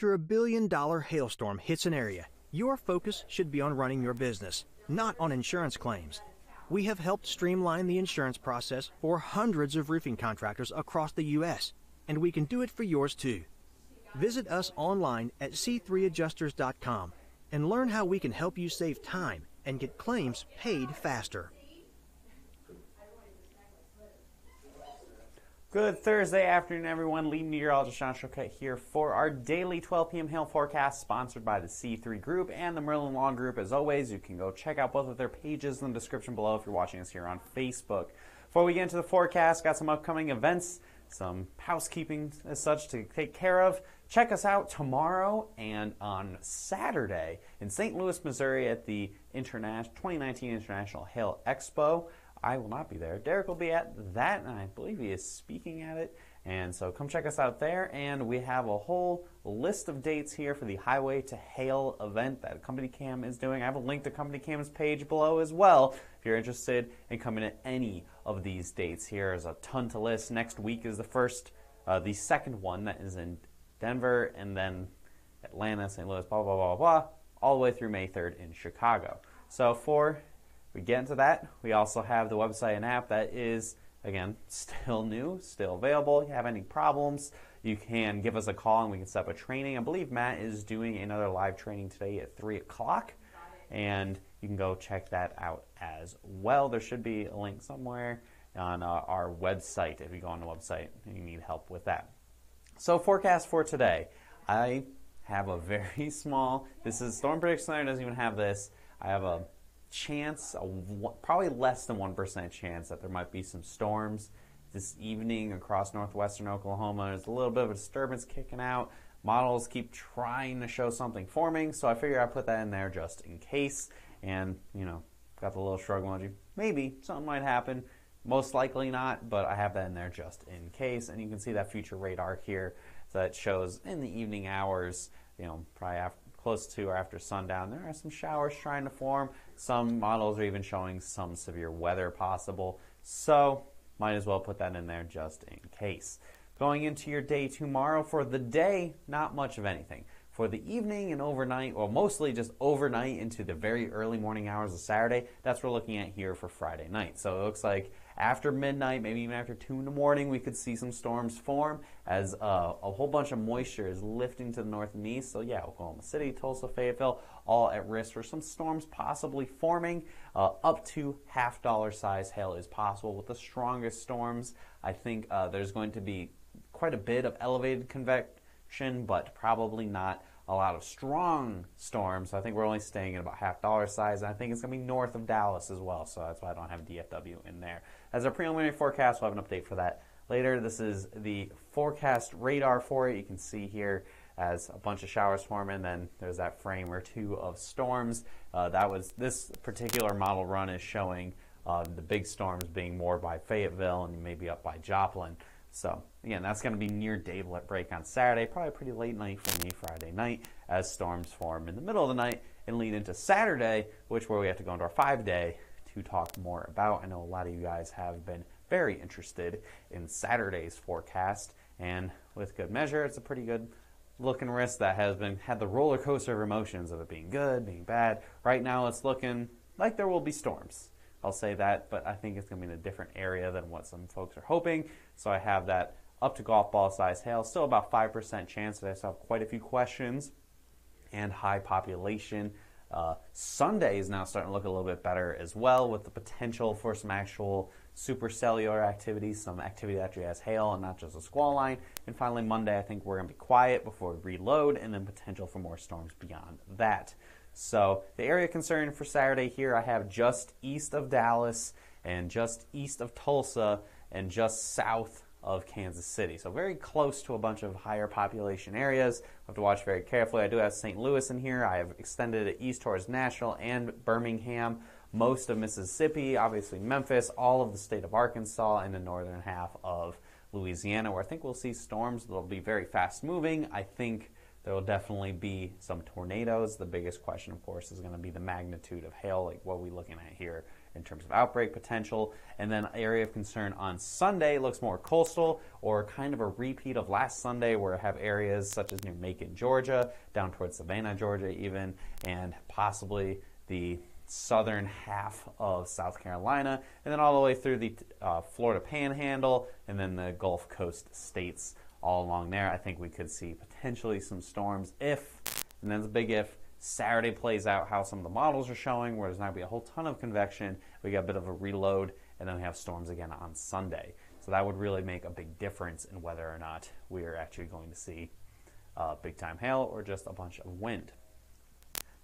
After a billion-dollar hailstorm hits an area, your focus should be on running your business, not on insurance claims. We have helped streamline the insurance process for hundreds of roofing contractors across the U.S., and we can do it for yours too. Visit us online at c3adjusters.com and learn how we can help you save time and get claims paid faster. Good Thursday afternoon, everyone. Lead meteorologist Sean Choquette here for our daily 12 p.m. hail forecast, sponsored by the C3 Group and the Merlin Law Group. As always, you can go check out both of their pages in the description below if you're watching us here on Facebook. Before we get into the forecast, got some upcoming events, some housekeeping as such to take care of. Check us out tomorrow and on Saturday in St. Louis, Missouri at the 2019 International Hail Expo. I will not be there. Derek will be at that, and I believe he is speaking at it. And so come check us out there. And we have a whole list of dates here for the Highway to Hail event that Company Cam is doing. I have a link to Company Cam's page below as well if you're interested in coming to any of these dates. Here is a ton to list. Next week is the second one that is in Denver, and then Atlanta, St. Louis, blah, blah, blah, blah, all the way through May 3rd in Chicago. So before we get into that, we also have the website and app that is, again, still new, still available. If you have any problems, you can give us a call and we can set up a training. I believe Matt is doing another live training today at 3 o'clock, and you can go check that out as well. There should be a link somewhere on our website if you go on the website and you need help with that. So forecast for today. I have a very small, this is Storm Prediction Center doesn't even have this. I have a chance, probably less than 1% chance that there might be some storms this evening across northwestern Oklahoma. There's a little bit of a disturbance kicking out. Models keep trying to show something forming, so I figure I'd put that in there just in case. And, got the little shrug emoji. Maybe something might happen. Most likely not, but I have that in there just in case. And you can see that future radar here that shows in the evening hours, probably close to or after sundown, there are some showers trying to form. Some models are even showing some severe weather possible. So might as well put that in there just in case. Going into your day tomorrow, for the day, not much of anything. For the evening and overnight, or mostly just overnight into the very early morning hours of Saturday, that's what we're looking at here for Friday night. So it looks like after midnight, maybe even after 2 in the morning, we could see some storms form as a whole bunch of moisture is lifting to the north and east. So yeah, Oklahoma City, Tulsa, Fayetteville, all at risk for some storms possibly forming. Up to $half size hail is possible. With the strongest storms, I think there's going to be quite a bit of elevated convection, but probably not a lot of strong storms. So I think we're only staying at about $half size. And I think it's going to be north of Dallas as well. So that's why I don't have DFW in there. As a preliminary forecast, we'll have an update for that later. This is the forecast radar for it. You can see here as a bunch of showers form, and then there's that frame or two of storms. This particular model run is showing the big storms being more by Fayetteville and maybe up by Joplin. So again, that's going to be near daybreak on Saturday, probably pretty late night for me Friday night as storms form in the middle of the night and lead into Saturday, where we have to go into our 5-day to talk more about. I know a lot of you guys have been very interested in Saturday's forecast, and with good measure, it's a pretty good looking risk that has had the roller coaster of emotions of it being good, being bad. Right now, it's looking like there will be storms. I'll say that, but I think it's going to be in a different area than what some folks are hoping. So I have that up to golf ball size hail, still about 5% chance. I still have quite a few questions and high population. Sunday is now starting to look a little bit better as well, with the potential for some actual supercellular activity, some activity that actually has hail and not just a squall line. And finally, Monday, I think we're going to be quiet before we reload, and then potential for more storms beyond that. So the area concern for Saturday here, I have just east of Dallas and just east of Tulsa and just south of Kansas City. So very close to a bunch of higher population areas. I have to watch very carefully. I do have St. Louis in here. I have extended it east towards Nashville and Birmingham, most of Mississippi, obviously Memphis, all of the state of Arkansas, and the northern half of Louisiana, where I think we'll see storms. They'll be very fast moving. I think there will definitely be some tornadoes. The biggest question, of course, is going to be the magnitude of hail, like what we're looking at here in terms of outbreak potential. And then area of concern on Sunday looks more coastal, or kind of a repeat of last Sunday, where I have areas such as near Macon, Georgia, down towards Savannah, Georgia even, and possibly the southern half of South Carolina, and then all the way through the Florida Panhandle, and then the Gulf Coast states all along there. I think we could see potentially some storms if, and then the big if, Saturday plays out how some of the models are showing, where there's not going to be a whole ton of convection. We got a bit of a reload, and then we have storms again on Sunday. So that would really make a big difference in whether or not we are actually going to see big time hail or just a bunch of wind.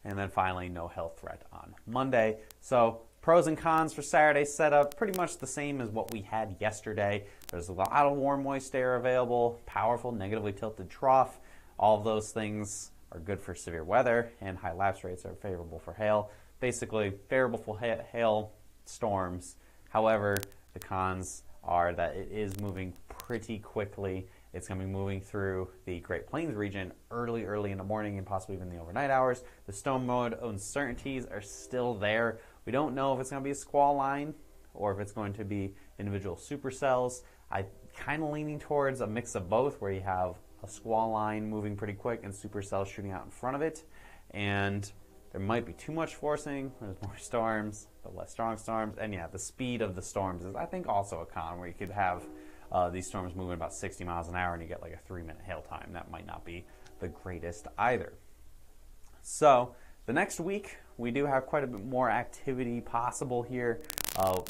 And then finally, no hail threat on Monday. So pros and cons for Saturday's setup, pretty much the same as what we had yesterday. There's a lot of warm, moist air available, powerful, negatively tilted trough. All of those things are good for severe weather, and high lapse rates are favorable for hail. Basically, favorable for hail storms. However, the cons are that it is moving pretty quickly. It's going to be moving through the Great Plains region early in the morning and possibly even the overnight hours. The storm mode uncertainties are still there. We don't know if it's going to be a squall line or if it's going to be individual supercells. I'm kind of leaning towards a mix of both, where you have a squall line moving pretty quick and supercells shooting out in front of it. And there might be too much forcing. There's more storms, but less strong storms. And yeah, the speed of the storms is, I think, also a con, where you could have these storms moving about 60 miles an hour and you get like a 3-minute hail time. That might not be the greatest either. So the next week, we do have quite a bit more activity possible here.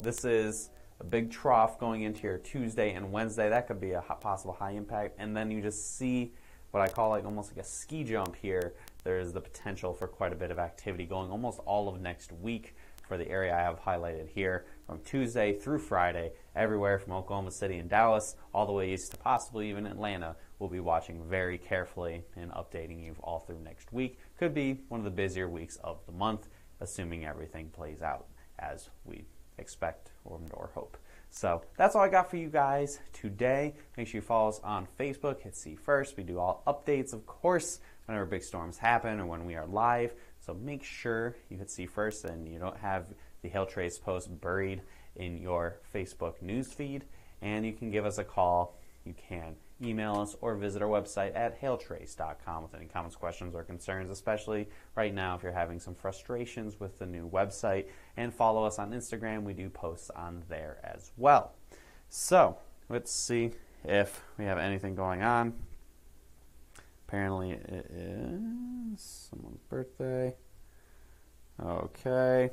This is a big trough going into your Tuesday and Wednesday. That could be a possible high impact. And then you just see what I call like almost like a ski jump here. There's the potential for quite a bit of activity going almost all of next week for the area I have highlighted here, from Tuesday through Friday, everywhere from Oklahoma City and Dallas all the way east to possibly even Atlanta. We'll be watching very carefully and updating you all through next week. Could be one of the busier weeks of the month, assuming everything plays out as we expect or hope. So that's all I got for you guys today. Make sure you follow us on Facebook. Hit See First. We do all updates, of course, whenever big storms happen or when we are live. So make sure you hit See First and you don't have the Hail Trace post buried in your Facebook news feed. And you can give us a call. You can email us or visit our website at hailtrace.com with any comments, questions, or concerns, especially right now if you're having some frustrations with the new website. And follow us on Instagram. We do posts on there as well. So let's see if we have anything going on. Apparently it is someone's birthday. Okay.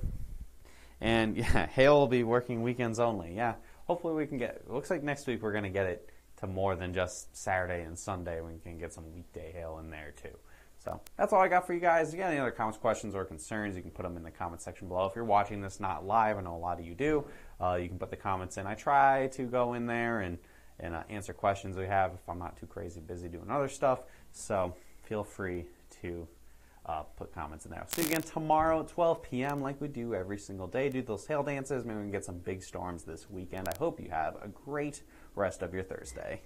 And yeah, hail will be working weekends only. Yeah, hopefully we can get, it looks like next week we're going to get it to more than just Saturday and Sunday. We can get some weekday hail in there too. So that's all I got for you guys. If you got any other comments, questions, or concerns, you can put them in the comment section below. If you're watching this not live, I know a lot of you do, you can put the comments in. I try to go in there and answer questions we have if I'm not too crazy busy doing other stuff. So feel free to put comments in there. See you again tomorrow at 12 p.m. like we do every single day. Do those hail dances. Maybe we can get some big storms this weekend. I hope you have a great rest of your Thursday.